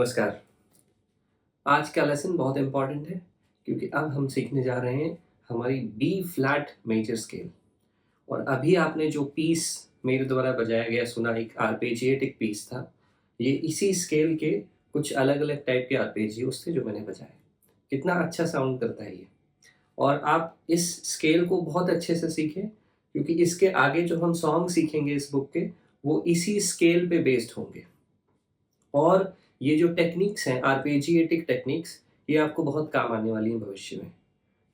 नमस्कार। आज का लेसन बहुत इम्पोर्टेंट है क्योंकि अब हम सीखने जा रहे हैं हमारी बी फ्लैट मेजर स्केल। और अभी आपने जो पीस मेरे द्वारा बजाया गया सुना, एक आर्पेजिएटिक पीस था। ये इसी स्केल के कुछ अलग अलग टाइप के आर्पेजियोस थे जो मैंने बजाए। कितना अच्छा साउंड करता है ये। और आप इस स्केल को बहुत अच्छे से सीखें क्योंकि इसके आगे जो हम सॉन्ग सीखेंगे इस बुक के, वो इसी स्केल पे बेस्ड होंगे। और ये जो टेक्निक्स हैं, आर्पेजिएटिक टेक्निक्स, ये आपको बहुत काम आने वाली हैं भविष्य में।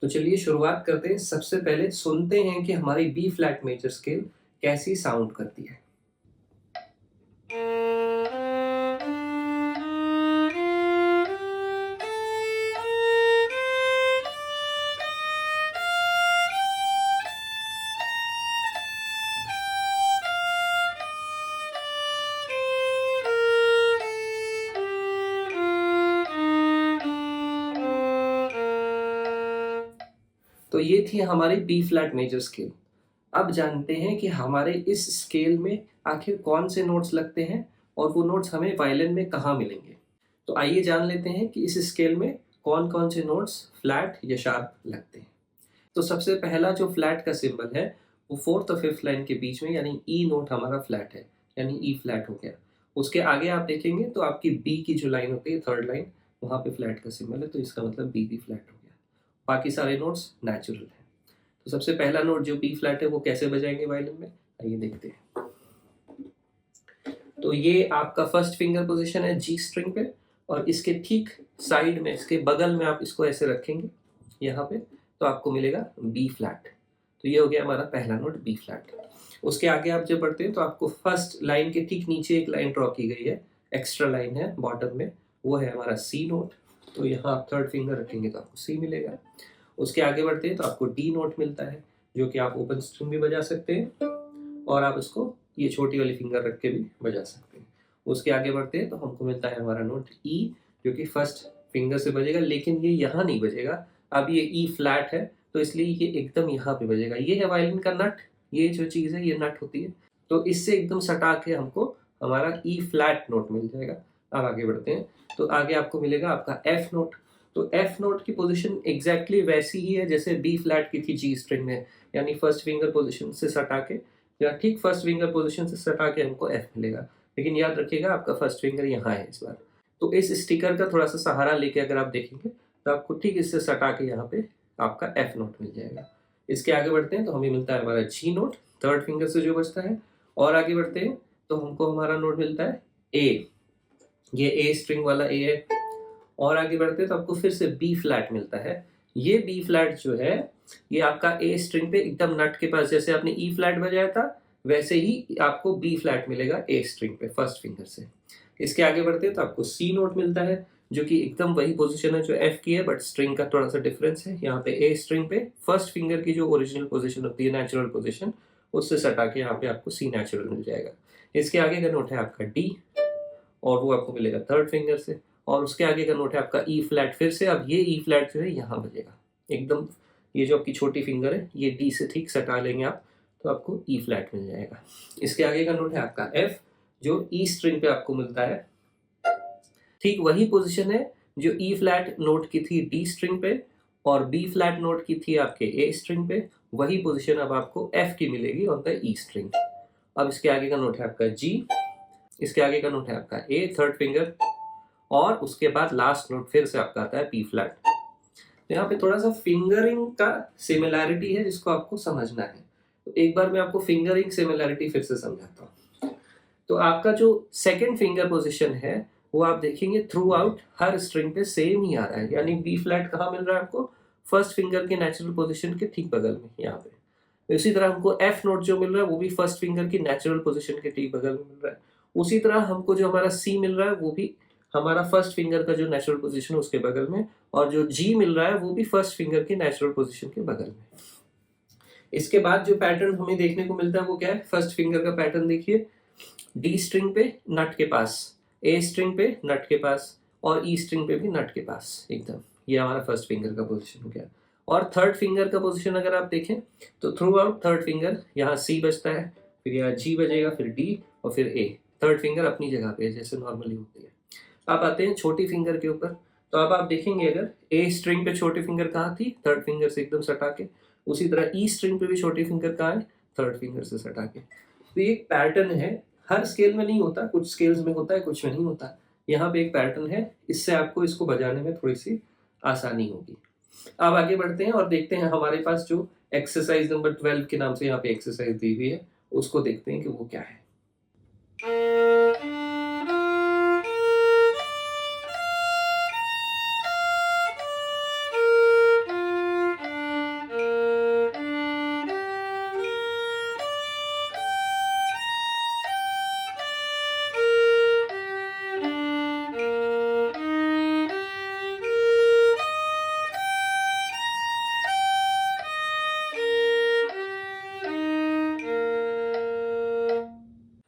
तो चलिए शुरुआत करते हैं। सबसे पहले सुनते हैं कि हमारी बी फ्लैट मेजर स्केल कैसी साउंड करती है। तो ये थी हमारी बी फ्लैट मेजर स्केल। अब जानते हैं कि हमारे इस स्केल में आखिर कौन से नोट्स लगते हैं और वो नोट्स हमें वायलिन में कहाँ मिलेंगे। तो आइए जान लेते हैं कि इस स्केल में कौन कौन से नोट्स फ्लैट या शार्प लगते हैं। तो सबसे पहला जो फ्लैट का सिंबल है वो फोर्थ और फिफ्थ लाइन के बीच में, यानी ई नोट हमारा फ्लैट है, यानी ई फ्लैट हो गया। उसके आगे आप देखेंगे तो आपकी बी की जो लाइन होती है, थर्ड लाइन, वहाँ पे फ्लैट का सिंबल है, तो इसका मतलब बी भी फ्लैट हो गया। बाकी सारे नोट्स नेचुरल हैं। तो सबसे पहला नोट जो बी फ्लैट है वो कैसे बजाएंगे वायलिन में, आइए देखते हैं। तो ये आपका फर्स्ट फिंगर पोजीशन है जी स्ट्रिंग पे, और इसके ठीक साइड में, इसके बगल में आप इसको ऐसे रखेंगे यहाँ पे, तो आपको मिलेगा बी फ्लैट। तो ये हो गया हमारा पहला नोट बी फ्लैट। उसके आगे आप जब बढ़ते हैं तो आपको फर्स्ट लाइन के ठीक नीचे एक लाइन ड्रॉ की गई है, एक्स्ट्रा लाइन है बॉटम में, वो है हमारा सी नोट। तो यहाँ आप थर्ड फिंगर रखेंगे तो आपको सी मिलेगा। उसके आगे बढ़ते हैं तो आपको डी नोट मिलता है, जो कि आप ओपन स्ट्रिंग भी बजा सकते हैं, और आप इसको ये छोटी वाली फिंगर रख के भी बजा सकते हैं। उसके आगे बढ़ते हैं तो हमको मिलता है हमारा नोट ई, जो कि फर्स्ट फिंगर से बजेगा, लेकिन ये यहाँ नहीं बजेगा। अब ये ई फ्लैट है तो इसलिए ये एकदम यहाँ पे बजेगा। ये है वायलिन का नट, ये जो चीज़ है ये नट होती है, तो इससे एकदम सटा के हमको हमारा ई फ्लैट नोट मिल जाएगा। अब आगे बढ़ते हैं तो आगे आपको मिलेगा आपका एफ नोट। तो एफ नोट की पोजीशन एग्जैक्टली वैसी ही है जैसे बी फ्लैट की थी जी स्ट्रिंग में, यानी फर्स्ट फिंगर पोजीशन से सटा के, या ठीक फर्स्ट फिंगर पोजीशन से सटा के हमको एफ मिलेगा। लेकिन याद रखिएगा आपका फर्स्ट फिंगर यहाँ है इस बार। तो इस स्टिकर का थोड़ा सा सहारा लेके अगर आप देखेंगे तो आपको ठीक इससे सटा के यहाँ पे आपका एफ नोट मिल जाएगा। इसके आगे बढ़ते हैं तो हमें मिलता है हमारा जी नोट, थर्ड फिंगर से जो बजता है। और आगे बढ़ते हैं तो हमको हमारा नोट मिलता है ए, ये ए स्ट्रिंग वाला ए है। और आगे बढ़ते हैं तो आपको फिर से बी फ्लैट मिलता है। ये बी फ्लैट जो है ये आपका ए स्ट्रिंग पे एकदम नट के पास, जैसे आपने ई फ्लैट बजाया था वैसे ही आपको बी फ्लैट मिलेगा ए स्ट्रिंग पे फर्स्ट फिंगर से। इसके आगे बढ़ते हैं तो आपको सी नोट मिलता है, जो कि एकदम वही पोजीशन है जो एफ की है, बट स्ट्रिंग का थोड़ा सा डिफरेंस है। यहाँ पे ए स्ट्रिंग पे फर्स्ट फिंगर की जो ओरिजिनल पोजीशन होती है, नेचुरल पोजीशन, उससे सटा के यहाँ पे आपको सी नेचुरल मिल जाएगा। इसके आगे का नोट है आपका डी, और वो आपको मिलेगा थर्ड फिंगर से। और उसके आगे का नोट है आपका ई फ्लैट फिर से। अब ये ई फ्लैट जो है यहाँ बजेगा एकदम, ये जो आपकी छोटी फिंगर है ये डी से ठीक सटा लेंगे आप, तो आपको ई फ्लैट मिल जाएगा। इसके आगे का नोट है आपका एफ, जो ई स्ट्रिंग पे आपको मिलता है। ठीक वही पोजीशन है जो ई फ्लैट नोट की थी डी स्ट्रिंग पे, और बी फ्लैट नोट की थी आपके ए स्ट्रिंग पे। वही पोजीशन अब आपको एफ की मिलेगी ऑन द ई स्ट्रिंग। अब इसके आगे का नोट है आपका जी, इसके आगे का नोट है आपका ए, थर्ड फिंगर, और उसके बाद लास्ट नोट फिर से आपका आता है पी फ्लैट। तो यहाँ पे थोड़ा सा फिंगरिंग का सिमिलैरिटी है जिसको आपको समझना है। तो एक बार मैं आपको फिंगरिंग सिमिलैरिटी फिर से समझाता हूँ। तो आपका जो सेकंड फिंगर पोजीशन है वो आप देखेंगे थ्रू आउट हर स्ट्रिंग पे सेम ही आ रहा है, यानी बी फ्लैट कहाँ मिल रहा है आपको, फर्स्ट फिंगर के नेचुरल पोजीशन के ठीक बगल में यहाँ पे। तो इसी तरह हमको एफ नोट जो मिल रहा है वो भी फर्स्ट फिंगर की नेचुरल पोजीशन के ठीक बगल में मिल रहा है। उसी तरह हमको जो हमारा सी मिल रहा है वो भी हमारा फर्स्ट फिंगर का जो नेचुरल पोजीशन है उसके बगल में, और जो जी मिल रहा है वो भी फर्स्ट फिंगर की नेचुरल पोजीशन के बगल में। इसके बाद जो पैटर्न हमें देखने को मिलता है वो क्या है, फर्स्ट फिंगर का पैटर्न देखिए, डी स्ट्रिंग पे नट के पास, ए स्ट्रिंग पे नट के पास, और ई स्ट्रिंग पे भी नट के पास एकदम। ये हमारा फर्स्ट फिंगर का पोजीशन हो गया। और थर्ड फिंगर का पोजीशन अगर आप देखें तो थ्रू आउट थर्ड फिंगर यहाँ सी बजता है, फिर यहाँ जी बजेगा, फिर डी, और फिर ए। थर्ड फिंगर अपनी जगह पे जैसे नॉर्मली होती है। आप आते हैं छोटी फिंगर के ऊपर। तो अब आप देखेंगे अगर ए स्ट्रिंग पे छोटी फिंगर कहाँ थी, थर्ड फिंगर से एकदम सटा के, उसी तरह ई स्ट्रिंग पे भी छोटी फिंगर कहाँ है, थर्ड फिंगर से सटा के। तो ये एक पैटर्न है, हर स्केल में नहीं होता, कुछ स्केल्स में होता है, कुछ में नहीं होता। यहाँ पे एक पैटर्न है, इससे आपको इसको बजाने में थोड़ी सी आसानी होगी। अब आगे बढ़ते हैं और देखते हैं हमारे पास जो एक्सरसाइज नंबर 12 के नाम से यहाँ पे एक्सरसाइज दी हुई है, उसको देखते हैं कि वो क्या है।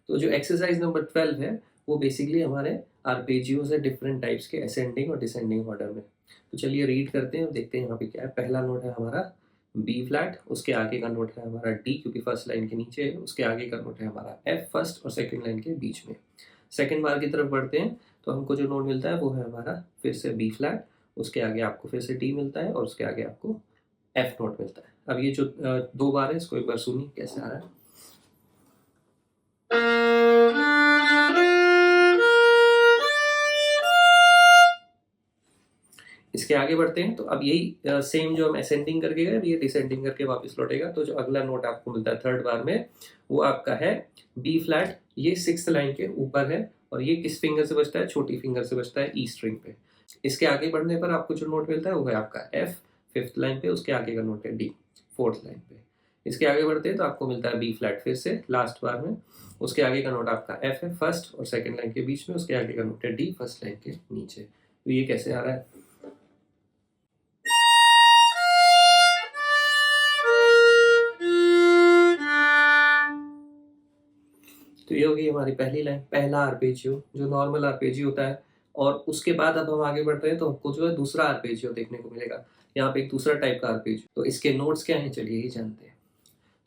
तो जो एक्सरसाइज नंबर 12 है वो बेसिकली हमारे आर्पेजियोज है डिफरेंट टाइप्स के, असेंडिंग और डिसेंडिंग ऑर्डर में। तो चलिए रीड करते हैं और देखते हैं यहाँ पे क्या है। पहला नोट है हमारा बी फ्लैट, उसके आगे का नोट है हमारा डी क्योंकि फर्स्ट लाइन के नीचे है, उसके आगे का नोट है हमारा एफ फर्स्ट और सेकंड लाइन के बीच में। सेकंड बार की तरफ बढ़ते हैं तो हमको जो नोट मिलता है वो है हमारा फिर से बी फ्लैट, उसके आगे आपको फिर से डी मिलता है और उसके आगे आपको एफ नोट मिलता है। अब ये जो दो बार है इसको एक बार सुनिए कैसे आ रहा है। इसके आगे बढ़ते हैं तो अब यही सेम जो हम असेंडिंग करके गए ये डिसेंडिंग करके वापस लौटेगा। तो जो अगला नोट आपको मिलता है थर्ड बार में वो आपका है बी फ्लैट, ये सिक्स्थ लाइन के ऊपर है और ये किस फिंगर से बजता है, छोटी फिंगर से बजता है ई स्ट्रिंग पे। इसके आगे बढ़ने पर आपको जो नोट मिलता है वो है आपका एफ फिफ्थ लाइन पे, उसके आगे का नोट है डी फोर्थ लाइन पे। इसके आगे बढ़ते हैं तो आपको मिलता है बी फ्लैट फिर से लास्ट बार में, उसके आगे का नोट आपका एफ है फर्स्ट और सेकंड लाइन के बीच में, उसके आगे का नोट है डी फर्स्ट लाइन के नीचे। तो ये कैसे आ रहा है। तो ये होगी हमारी पहली लाइन, पहला आर्पेजियो जो नॉर्मल आर्पेजियो होता है। और उसके बाद अब हम आगे बढ़ रहे हैं तो हमको जो है दूसरा आर्पेजियो देखने को मिलेगा। यहाँ पे एक दूसरा टाइप का आर्पेजियो, तो इसके नोट्स क्या हैं चलिए ये जानते हैं।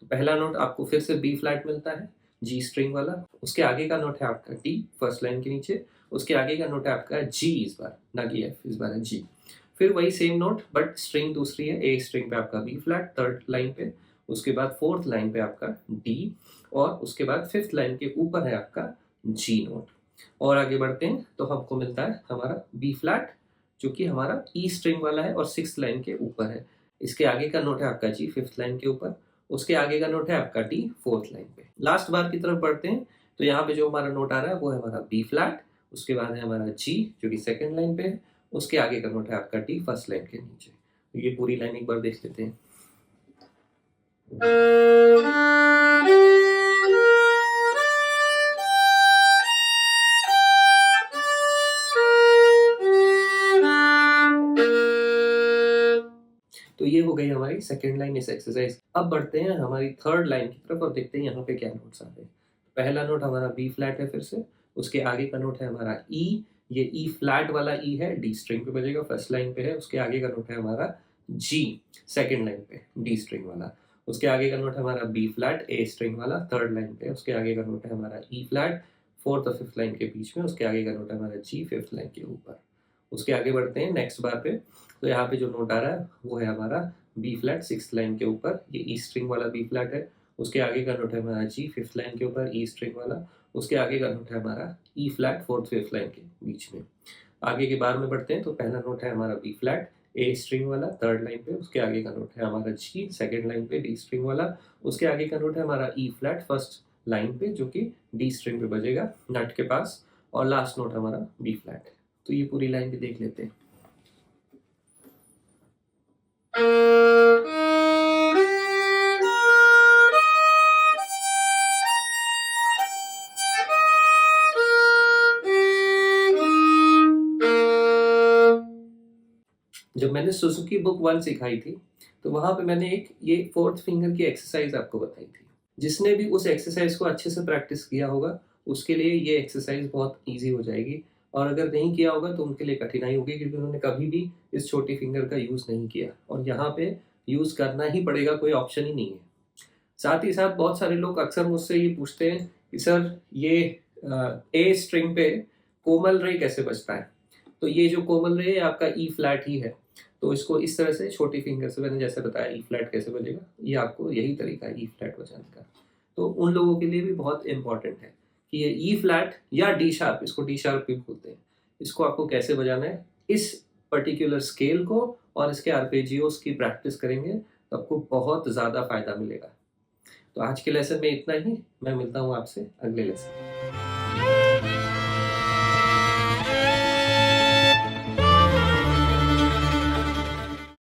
तो पहला नोट आपको फिर से बी फ्लैट मिलता है जी स्ट्रिंग वाला, उसके आगे का नोट है आपका डी फर्स्ट लाइन के नीचे, उसके आगे का नोट है आपका जी, इस बार ना कि एफ, इस बार है जी। फिर वही सेम नोट बट स्ट्रिंग दूसरी है, ए स्ट्रिंग पे आपका बी फ्लैट थर्ड लाइन पे, उसके बाद फोर्थ लाइन पे आपका डी और उसके बाद फिफ्थ लाइन के ऊपर है आपका जी नोट। और आगे बढ़ते हैं तो हमको मिलता है हमारा बी फ्लैट जो कि हमारा ई स्ट्रिंग वाला है और सिक्स्थ लाइन के ऊपर है। इसके आगे का नोट है आपका जी फिफ्थ लाइन के ऊपर, उसके आगे का नोट है आपका डी फोर्थ लाइन पे। लास्ट बार की तरफ बढ़ते हैं तो यहाँ पे जो हमारा नोट आ रहा है वो है हमारा बी फ्लैट, उसके बाद है हमारा जी जो कि सेकंड लाइन पे है, उसके आगे का नोट है आपका डी फर्स्ट लाइन के नीचे। तो ये पूरी लाइन एक बार देख लेते हैं। तो ये हो गई हमारी सेकेंड लाइन इस एक्सरसाइज। अब बढ़ते हैं हमारी थर्ड लाइन की तरफ और देखते हैं यहाँ पे क्या नोट्स आ रहे हैं। पहला नोट हमारा बी फ्लैट है फिर से, उसके आगे का नोट है हमारा ई, ये ई फ्लैट वाला ई है, डी स्ट्रिंग पे बजेगा फर्स्ट लाइन पे है, उसके आगे का नोट है हमारा जी सेकेंड लाइन पे डी स्ट्रिंग वाला, उसके आगे का नोट है हमारा बी फ्लैट ए स्ट्रिंग वाला थर्ड लाइन पे, उसके आगे का नोट है हमारा ई फ्लैट फोर्थ और फिफ्थ लाइन के बीच में, उसके आगे का नोट है हमारा जी फिफ्थ लाइन के ऊपर। उसके आगे बढ़ते हैं नेक्स्ट बार पे, तो यहाँ पे जो नोट आ रहा है वो है हमारा बी फ्लैट सिक्स लाइन के ऊपर, ये ई स्ट्रिंग वाला बी फ्लैट है, उसके आगे का नोट है हमारा जी फिफ्थ लाइन के ऊपर ई स्ट्रिंग वाला, उसके आगे का नोट है हमारा ई फ्लैट फोर्थ फिफ्थ लाइन के बीच में। आगे के बार में बढ़ते हैं तो पहला नोट है हमारा बी फ्लैट ए स्ट्रिंग वाला थर्ड लाइन पे, उसके आगे का नोट है हमारा जी सेकंड लाइन पे डी स्ट्रिंग वाला, उसके आगे का नोट है हमारा ई फ्लैट फर्स्ट लाइन पे जो कि डी स्ट्रिंग पे बजेगा नट के पास, और लास्ट नोट हमारा बी फ्लैट। तो ये पूरी लाइन भी देख लेते हैं। जब मैंने सुजुकी बुक 1 सिखाई थी तो वहां पे मैंने एक ये फोर्थ फिंगर की एक्सरसाइज आपको बताई थी। जिसने भी उस एक्सरसाइज को अच्छे से प्रैक्टिस किया होगा उसके लिए ये एक्सरसाइज बहुत इजी हो जाएगी, और अगर नहीं किया होगा तो उनके लिए कठिनाई होगी क्योंकि उन्होंने कभी भी इस छोटी फिंगर का यूज़ नहीं किया, और यहाँ पे यूज़ करना ही पड़ेगा, कोई ऑप्शन ही नहीं है। साथ ही साथ बहुत सारे लोग अक्सर मुझसे ये पूछते हैं कि सर ये ए स्ट्रिंग पे कोमल रे कैसे बजता है। तो ये जो कोमल रे है आपका ई फ्लैट ही है, तो इसको इस तरह से छोटी फिंगर से मैंने जैसे बताया ई फ्लैट कैसे बजेगा, ये आपको यही तरीका है ई फ्लैट बजाने का। तो उन लोगों के लिए भी बहुत इंपॉर्टेंट है कि ये ई फ्लैट या डी शार्प, इसको डी शार्प भी बोलते हैं, इसको आपको कैसे बजाना है। इस पर्टिकुलर स्केल को और इसके आर्पेजियोस की प्रैक्टिस करेंगे तो आपको बहुत ज़्यादा फायदा मिलेगा। तो आज के लेसन में इतना ही, मैं मिलता हूँ आपसे अगले लेसन।